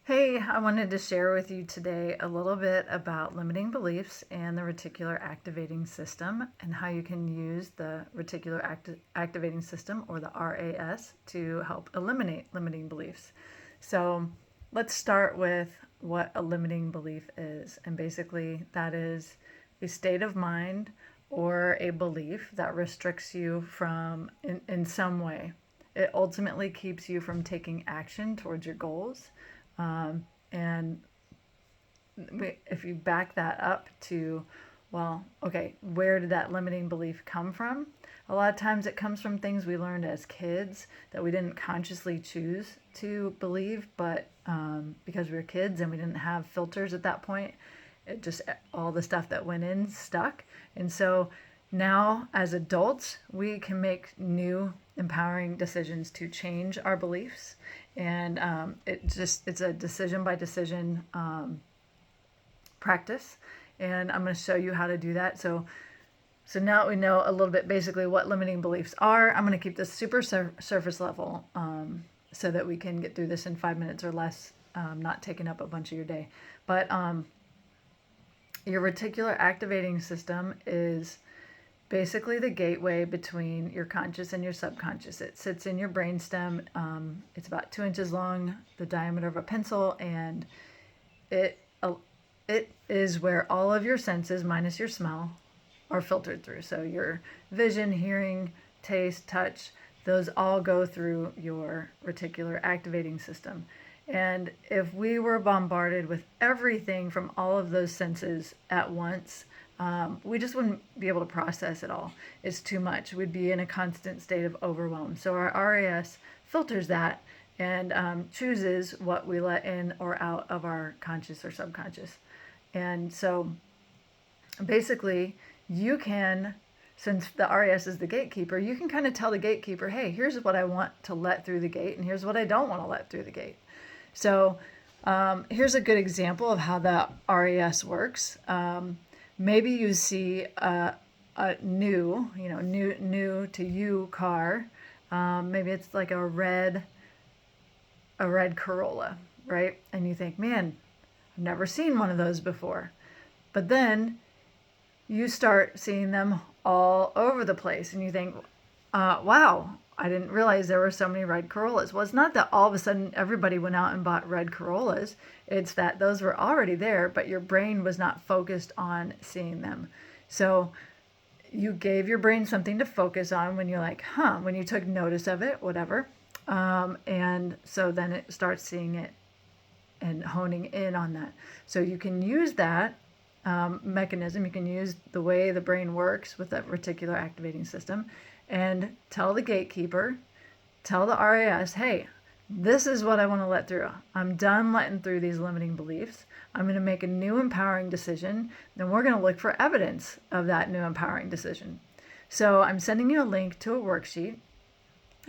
Hey, I wanted to share with you today a little bit about limiting beliefs and the reticular activating system and how you can use the activating system, or the RAS, to help eliminate limiting beliefs. So let's start with what a limiting belief is. And basically, that is a state of mind or a belief that restricts you in some way. It ultimately keeps you from taking action towards your goals. And if you back that up to, well, okay, where did that limiting belief come from? A lot of times it comes from things we learned as kids that we didn't consciously choose to believe, but because we were kids and we didn't have filters at that point, it just, all the stuff that went in stuck. And so now as adults, we can make new empowering decisions to change our beliefs. And it's a decision by decision practice. And I'm going to show you how to do that. So now we know a little bit basically what limiting beliefs are. I'm going to keep this super surface level so that we can get through this in 5 minutes or less, not taking up a bunch of your day. But your reticular activating system is basically the gateway between your conscious and your subconscious. It sits in your brainstem. It's about 2 inches long, the diameter of a pencil, and it is where all of your senses, minus your smell, are filtered through. So your vision, hearing, taste, touch, those all go through your reticular activating system. And if we were bombarded with everything from all of those senses at once, we just wouldn't be able to process it all. It's too much. We'd be in a constant state of overwhelm. So our RAS filters that and chooses what we let in or out of our conscious or subconscious. And so basically, you can, since the RAS is the gatekeeper, you can kind of tell the gatekeeper, hey, here's what I want to let through the gate, and here's what I don't want to let through the gate. So here's a good example of how the RAS works. Maybe you see a new to you car. Maybe it's like a red Corolla, right? And you think, man, I've never seen one of those before. But then you start seeing them all over the place, and you think, wow, I didn't realize there were so many red Corollas. Well, it's not that all of a sudden everybody went out and bought red Corollas. It's that those were already there, but your brain was not focused on seeing them. So you gave your brain something to focus on when you're like, when you took notice of it, whatever. And so then it starts seeing it and honing in on that. So you can use that mechanism. You can use the way the brain works with that reticular activating system and tell the gatekeeper, tell the RAS, hey, this is what I want to let through. I'm done letting through these limiting beliefs. I'm going to make a new empowering decision. Then we're going to look for evidence of that new empowering decision. So I'm sending you a link to a worksheet.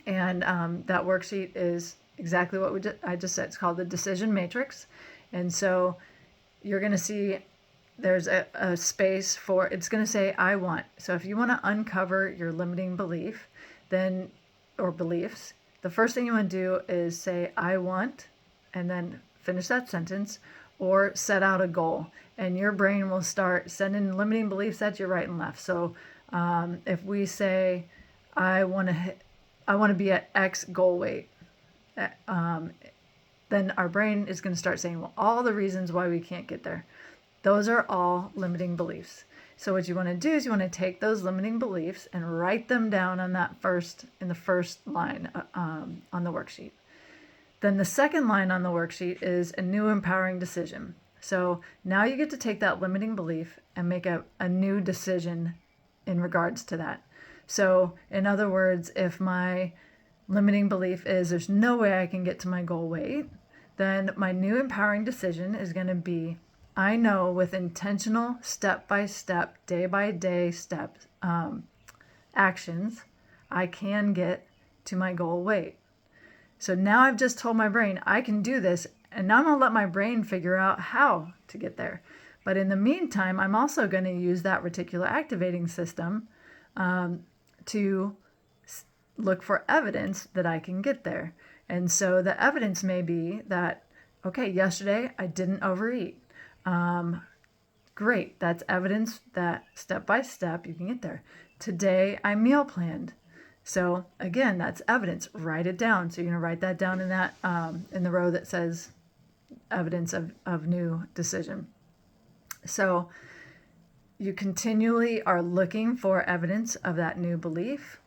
And that worksheet is exactly what I just said. It's called the decision matrix. And so you're going to see there's a space for, it's going to say, I want. So if you want to uncover your limiting belief, or beliefs, the first thing you want to do is say, I want, and then finish that sentence, or set out a goal. And your brain will start sending limiting beliefs at you right and left. So if we say, I want to be at X goal weight, then our brain is going to start saying, well, all the reasons why we can't get there. Those are all limiting beliefs. So what you want to do is you want to take those limiting beliefs and write them down in the first line on the worksheet. Then the second line on the worksheet is a new empowering decision. So now you get to take that limiting belief and make a new decision in regards to that. So in other words, if my limiting belief is there's no way I can get to my goal weight, then my new empowering decision is going to be, I know with intentional, step-by-step, day-by-day steps, actions, I can get to my goal weight. So now I've just told my brain, I can do this, and now I'm going to let my brain figure out how to get there. But in the meantime, I'm also going to use that reticular activating system to look for evidence that I can get there. And so the evidence may be that Okay, yesterday I didn't overeat. Great, that's evidence that step by step you can get there. Today I meal planned. So again, that's evidence. Write it down. So you're gonna write that down in that in the row that says evidence of new decision. So you continually are looking for evidence of that new belief,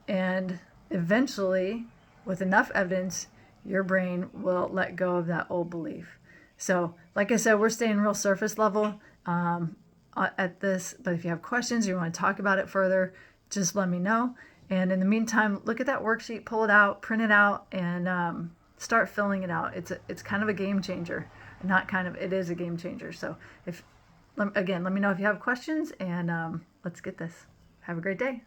and eventually, with enough evidence, your brain will let go of that old belief. So, like I said, we're staying real surface level at this, but if you have questions, you want to talk about it further, just let me know. And in the meantime, look at that worksheet, pull it out, print it out, and start filling it out. It's kind of a game changer. Not kind of, it is a game changer. So if again, let me know if you have questions, and let's get this. Have a great day.